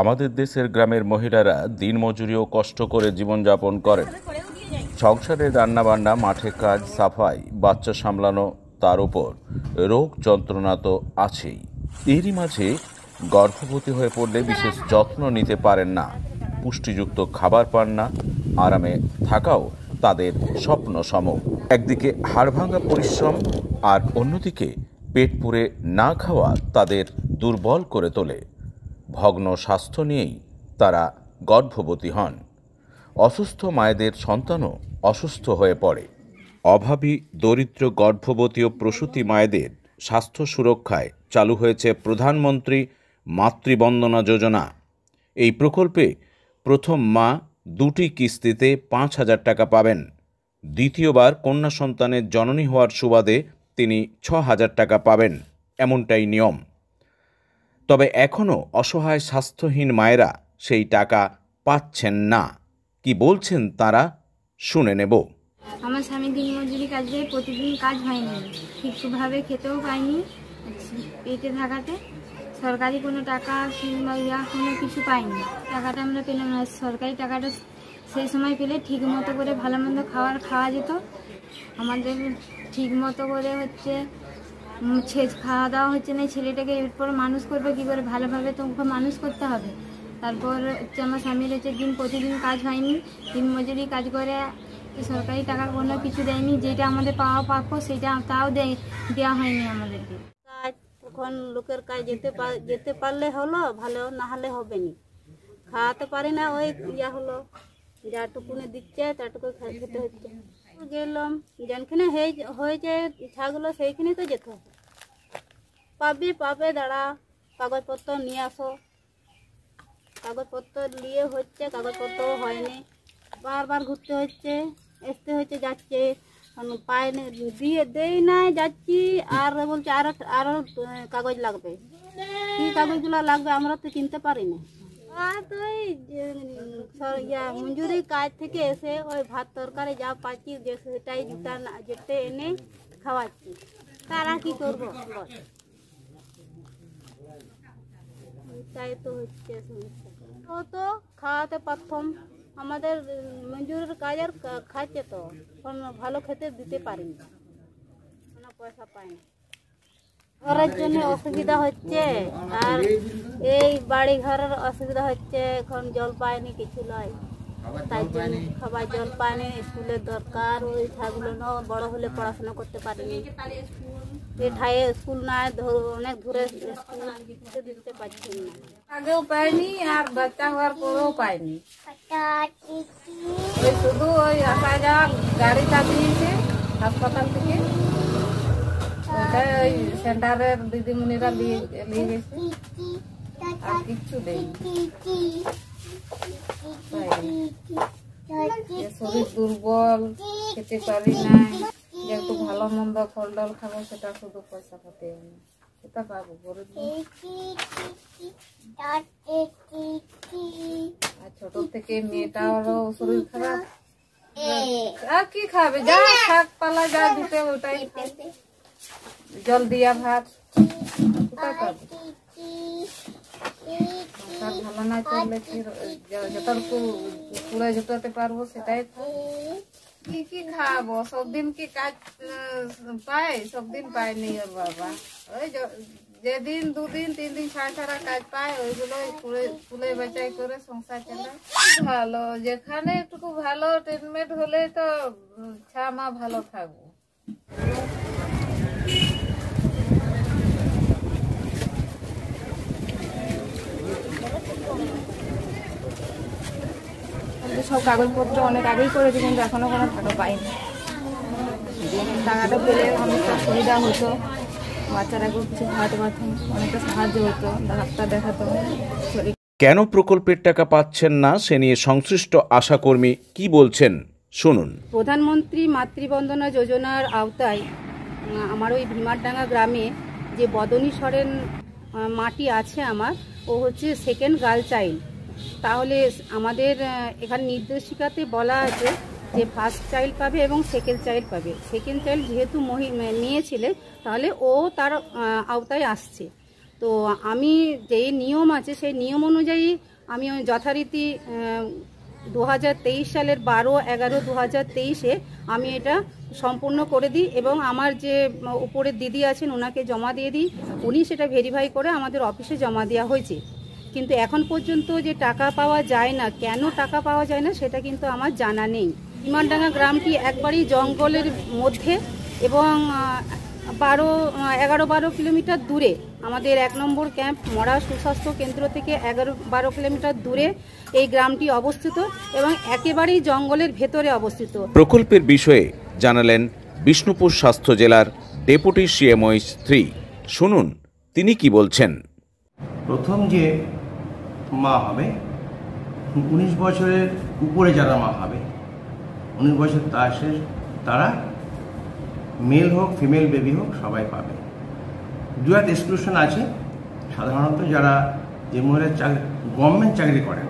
আমাদের দেশের গ্রামের মহিলারা দিনমজুরি ও কষ্ট করে জীবনযাপন করেন। সংসারে রান্নাবান্না, মাঠে কাজ, সাফাই, বাচ্চা সামলানো, তার উপর রোগ যন্ত্রণা তো আছেই। এরই মাঝে গর্ভবতী হয়ে পড়লে বিশেষ যত্ন নিতে পারেন না, পুষ্টিযুক্ত খাবার পান না, আরামে থাকাও তাদের স্বপ্ন সম। একদিকে হাড়ভাঙা পরিশ্রম আর অন্যদিকে পেট পুরে না খাওয়া তাদের দুর্বল করে তোলে। ভগ্ন স্বাস্থ্য নিয়েই তারা গর্ভবতী হন। অসুস্থ মায়েদের সন্তানও অসুস্থ হয়ে পড়ে। অভাবী, দরিদ্র গর্ভবতী ও প্রসূতি মায়েদের স্বাস্থ্য সুরক্ষায় চালু হয়েছে প্রধানমন্ত্রী মাতৃবন্দনা যোজনা। এই প্রকল্পে প্রথম মা 2টি কিস্তিতে 5,000 টাকা পাবেন। দ্বিতীয়বার কন্যা সন্তানের জননী হওয়ার সুবাদে তিনি 6,000 টাকা পাবেন, এমনটাই নিয়ম। তবে এখনও অসহায় স্বাস্থ্যহীন মায়েরা সেই টাকা পাচ্ছেন না। কি বলছেন তারা, শুনে নেব। আমার স্বামী দিনমজুরি কাজ করে, প্রতিদিন কাজ হয়নি, ঠিকভাবে খেতেও পাইনি। পেটে থাকাতে সরকারি কোনো টাকা কিংবা কোনো কিছু পাইনি। টাকাটা আমরা পেলাম না। সরকারি টাকাটা সেই সময় পেলে ঠিক মতো করে ভালো মন্দ খাওয়া যেত। আমাদের ঠিক মতো করে খাওয়া দাওয়া হচ্ছে না। ছেলেটাকে এরপর মানুষ করবে কী করে? ভালোভাবে তো ওকে মানুষ করতে হবে। তারপর আমার স্বামীর প্রতিদিন কাজ হয়নি, দিনমজুরি কাজ করে, সরকারি টাকা কোনো কিছু দেয়নি। যেটা আমাদের পাওয়া প্রাপ্য সেটা তাও দেওয়া হয়নি আমাদেরকে। কাজ তখন লোকের কাজ যেতে পারলে হলো ভালো, না হলে হবে না। খাওয়াতে পারি না, ওই হলো যাটুকুনে দিচ্ছে তাটুকু খেতে হচ্ছে। গেলাম যেখানে হয়েছে ইচ্ছাগুলো সেইখানে তো যেতে হবে। পাবে দাঁড়া, কাগজপত্র নিয়ে আসো। কাগজপত্র নিয়ে হচ্ছে, কাগজপত্র হয়নি, বারবার ঘুরতে হচ্ছে, আসতে হচ্ছে, যাচ্ছে, পায় দেই নাই, যাচ্ছি আর বলছে আরো কাগজ লাগবে। কি কাগজগুলো লাগবে আমরা তো চিনতে পারি না। আর তো মঞ্জুরি কাজ থেকে এসে ওই ভাত তরকারি যা পাচ্ছি সেটাই যেতে এনে খাওয়াচ্ছি। তারা কি করবো? তাই তো হচ্ছে সমস্যা। ও তো খাওয়াতে পারতাম, আমাদের মঞ্জুরির কাজ আর খাচ্ছে তো ভালো খেতে দিতে পারিনি, কোনো পয়সা পাই না। ঘরের জন্য অসুবিধা হচ্ছে, আর এই বাড়ি ঘরের অসুবিধা হচ্ছে। এখন জল পায়নি, কিছু নয়, তাই জন্য খাবার জল পায়নি। স্কুলের দরকার, ওই ছাগুলো বড় হলে পড়াশোনা করতে পারিনি। ঠায়ে স্কুল নাই, অনেক দূরে স্কুল দিতে পারছি না। আগেও পাইনি আর বাচ্চা হওয়ার পরেও পাইনি। ওই শুধু ওই আসা যাওয়া গাড়িটা দিয়েছে হাসপাতাল থেকে, ওইটাই ওই সেন্টারের দিদিমণিরা নিয়ে গেছে, আর কিচ্ছু দেয়নি। শরীর দুর্বল, খেতে পারি না, যে একটু ভালো মন্দ ফল ডল খাবো সেটা শুধু পয়সা পাতে সেটা পাবো গরিব। আর ছোট থেকে মেয়েটারও শরীর খারাপ, আর কি খাবে? যা শাক পালা যা দিতে ওটাই, জল দিয়া ভাত কোথায় পাবো? ভালো না চললে যতটুকু পুরো জোটাতে পারবো সেটাই কি খাবো? সব দিন কি কাজ পাই? সব দিন পাইনি ওর বাবা। ওই যেদিন 2 দিন 3 দিন ছাড়া কাজ পায় ওইগুলো ফুলে বেচাই করে সংসার চালায়। ভালো, যেখানে একটু ভালো ট্রিটমেন্ট হলে তো 6 মাস ভালো থাকবো। সব কাগজপত্র অনেক আগেই করেছি, কিন্তু এখনো কোনো টাকা পাইনি। টাকাটা পেলে অনেকটা সুবিধা হতো, বাচ্চারাকেও কিছু খাওয়াতে পারতাম, অনেকটা সাহায্য হতো, ডাক্তার দেখাতো। কেন প্রকল্পের টাকা পাচ্ছেন না সে নিয়ে সংশ্লিষ্ট আশাকর্মী কি বলছেন, শুনুন। প্রধানমন্ত্রী মাতৃবন্দনা যোজনার আওতায় আমার ওই ভীমারডাঙ্গা গ্রামে যে বদনী সরেন মাটি আছে আমার, ও হচ্ছে সেকেন্ড গার্ল চাইল্ড। তাহলে আমাদের এখানে নির্দেশিকাতে বলা আছে যে ফার্স্ট চাইল্ড পাবে এবং সেকেন্ড চাইল্ড পাবে। সেকেন্ড চাইল্ড যেহেতু মেয়ে ছেলে, তাহলে ও তার আওতায় আসছে। তো আমি যে নিয়ম আছে সেই নিয়ম অনুযায়ী আমি যথারীতি 2023 সালের 12/11/2023-এ আমি এটা সম্পূর্ণ করে দিই এবং আমার যে উপরের দিদি আছেন ওনাকে জমা দিয়ে দিই। উনি সেটা ভেরিফাই করে আমাদের অফিসে জমা দেওয়া হয়েছে। কিন্তু এখন পর্যন্ত যে টাকা পাওয়া যায় না, কেন টাকা পাওয়া যায় না সেটা কিন্তু আমার জানা নেই। ইমানডাঙ্গা গ্রামটি একবারই জঙ্গলের মধ্যে এবং 11-12 কিলোমিটার দূরে আমাদের 1 নম্বর ক্যাম্প মরা সুস্বাস্থ্য কেন্দ্র থেকে 11-12 কিলোমিটার দূরে এই গ্রামটি অবস্থিত এবং একেবারেই জঙ্গলের ভেতরে অবস্থিত। প্রকল্পের বিষয়ে জানালেন বিষ্ণুপুর স্বাস্থ্য জেলার ডেপুটি সিএমওইচ 3। শুনুন তিনি কি বলছেন। প্রথম যে মা হবে 19 বছরের উপরে যারা মা হবে, 19 বছর তারা মেল হোক ফিমেল বেবি হোক সবাই পাবে। দু একটা এক্সক্লুশন আছে, সাধারণত যারা যে মহিলা গভর্নমেন্ট চাকরি করেন,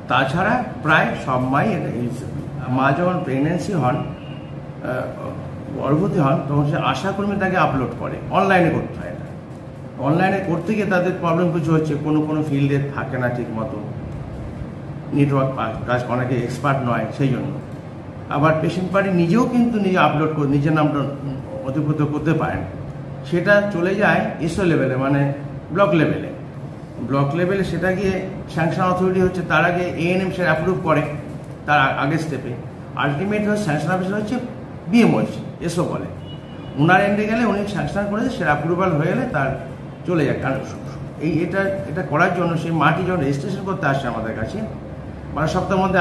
তাছাড়া প্রায় সব মাই মা যখন প্রেগনেন্সি হন, গর্ভবতী হন, তখন সে আশাকর্মী তাকে আপলোড করে। অনলাইনে করতে হয়, এটা অনলাইনে করতে গিয়ে তাদের প্রবলেম কিছু হচ্ছে, কোনো ফিল্ডে থাকে না ঠিক মতো, নেটওয়ার্ক কাজ অনেকে এক্সপার্ট নয়, সেই জন্য। আবার পেশেন্ট পার্টি নিজেও কিন্তু নিজে আপলোড করে নিজের নামটা অধিভূত করতে পারেন। সেটা চলে যায় এসও লেভেলে, মানে ব্লক লেভেলে সেটা গিয়ে স্যাংশন অথরিটি হচ্ছে, তার আগে এএনএম সে অ্যাপ্রুভ করে, তার আগের স্টেপে আলটিমেট স্যাংশন অফিসার হচ্ছে বিএমওইচ, এসও বলে। ওনার এন্ডে গেলে উনি স্যাংশন করে সে অ্যাপ্রুভাল হয়ে গেলে তার চলে যায়। কারণ এটা করার জন্য সেই মাটি যখন রেজিস্ট্রেশন করতে আসছে আমাদের কাছে, 12 সপ্তাহের মধ্যে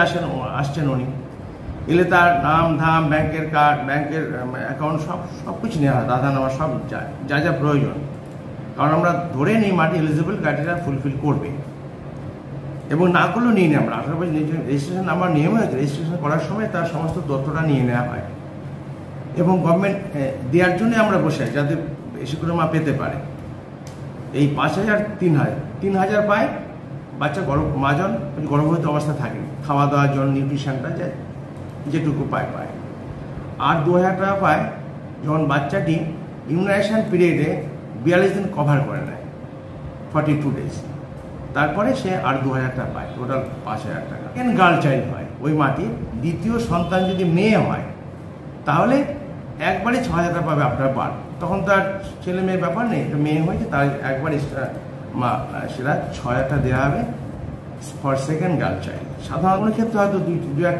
আসছেন উনি, এলে তার নাম ধাম, ব্যাংকের কার্ড, ব্যাংকের অ্যাকাউন্ট সব কিছু নেওয়া হয়, আধার নাম্বার সব যা প্রয়োজন। কারণ আমরা ধরে নিই মাটি এলিজিবল ক্রাইটেরিয়া ফুলফিল করবে, এবং না করলেও নিয়ে নিই আমরা। 18 বছর রেজিস্ট্রেশন নাম্বার নিয়ম হয়েছে, রেজিস্ট্রেশন করার সময় তার সমস্ত তথ্যটা নিয়ে নেওয়া হয় এবং গভর্নমেন্ট দেওয়ার জন্য আমরা বসে আছি যাতে বেশি করে মা পেতে পারে। এই 5,000 3,000 পায় বাচ্চা মা যখন গর্ভবতী অবস্থা থাকে, খাওয়া দাওয়ার জন্য নিউট্রিশনটা যেটুকু পায়। আর 2,000 টাকা পায় যখন বাচ্চাটি ইমিউনাইজেশন পিরিয়ডে 42 দিন কভার করে নেয়, 42 ডেজ, তারপরে সে আর 2,000 টাকা পায়, টোটাল 5,000 টাকা। গার্ল চাইল্ড হয় ওই মাটির, দ্বিতীয় সন্তান যদি মেয়ে হয় তাহলে একবারে 6,000 টাকা পাবে আপনার বার। তখন তার ছেলে মেয়ের ব্যাপার নেই, মেয়ে হয়েছে তার একবারে সেটা 6,000 টাকা দেওয়া হবে ফর সেকেন্ড গার্ল চাইল্ড। সাধারণ ক্ষেত্রে হয়তো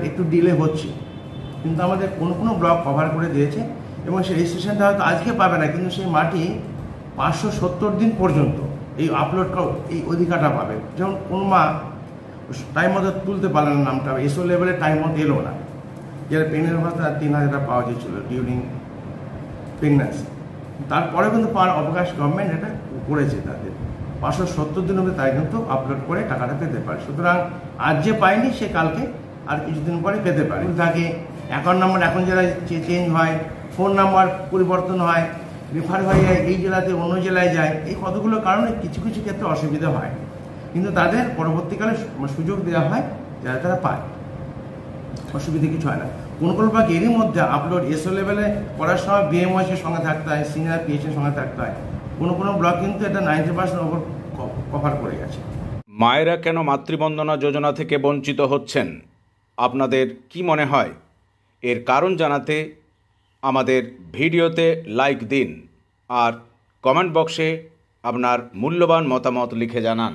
একটু ডিলে হচ্ছে, কিন্তু আমাদের কোনো ব্লক কভার করে দিয়েছে এবং সেই রেজিস্ট্রেশনটা হয়তো আজকে পাবে না, কিন্তু সেই মাটি 570 দিন পর্যন্ত এই এই অধিকারটা পাবে। যেমন কোনো মা টাইম মতো তুলতে পারলেন না নামটা, এসও লেভেলে টাইম মতো এলো না, যারা পেনের ভাতা 3,000 টাকা পাওয়া গিয়েছিল ডিউরিং প্রেগন্যান্সি, তারপরে কিন্তু পাওয়ার অবকাশ গভর্নমেন্ট এটা করেছে তাদের। 570 দিন অবধি তাই কিন্তু আপলোড করে টাকাটা পেতে পারে। সুতরাং আজ যে পায়নি সে কালকে আর কিছুদিন পরে পেতে পারে। থাকে অ্যাকাউন্ট নাম্বার এখন যারা চেঞ্জ হয়, ফোন নাম্বার পরিবর্তন হয়, রেফার হয়ে যায়, এই জেলাতে অন্য জেলায় যায়, এই কতগুলো কারণে কিছু ক্ষেত্রে অসুবিধা হয়, কিন্তু তাদের পরবর্তীকালে সুযোগ দেওয়া হয় যারা তারা পায়, অসুবিধা কিছু হয় না। কোন ব্লক এরই মধ্যে আপলোড এসও লেভেলে করার সময় বিএমওইচের সঙ্গে থাকতে হয়, সিনিয়র পিএইচের সঙ্গে থাকতে হয়। কোনো ব্লক কিন্তু এটা 90% ওপর কভার করে গেছে। মায়েরা কেন মাতৃবন্দনা যোজনা থেকে বঞ্চিত হচ্ছেন, আপনাদের কি মনে হয়? এর কারণ জানাতে আমাদের ভিডিওতে লাইক দিন আর কমেন্ট বক্সে আপনার মূল্যবান মতামত লিখে জানান।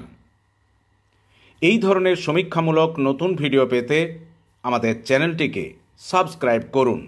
এই ধরনের সমীক্ষামূলক নতুন ভিডিও পেতে আমাদের চ্যানেলটিকে সাবস্ক্রাইব করুন।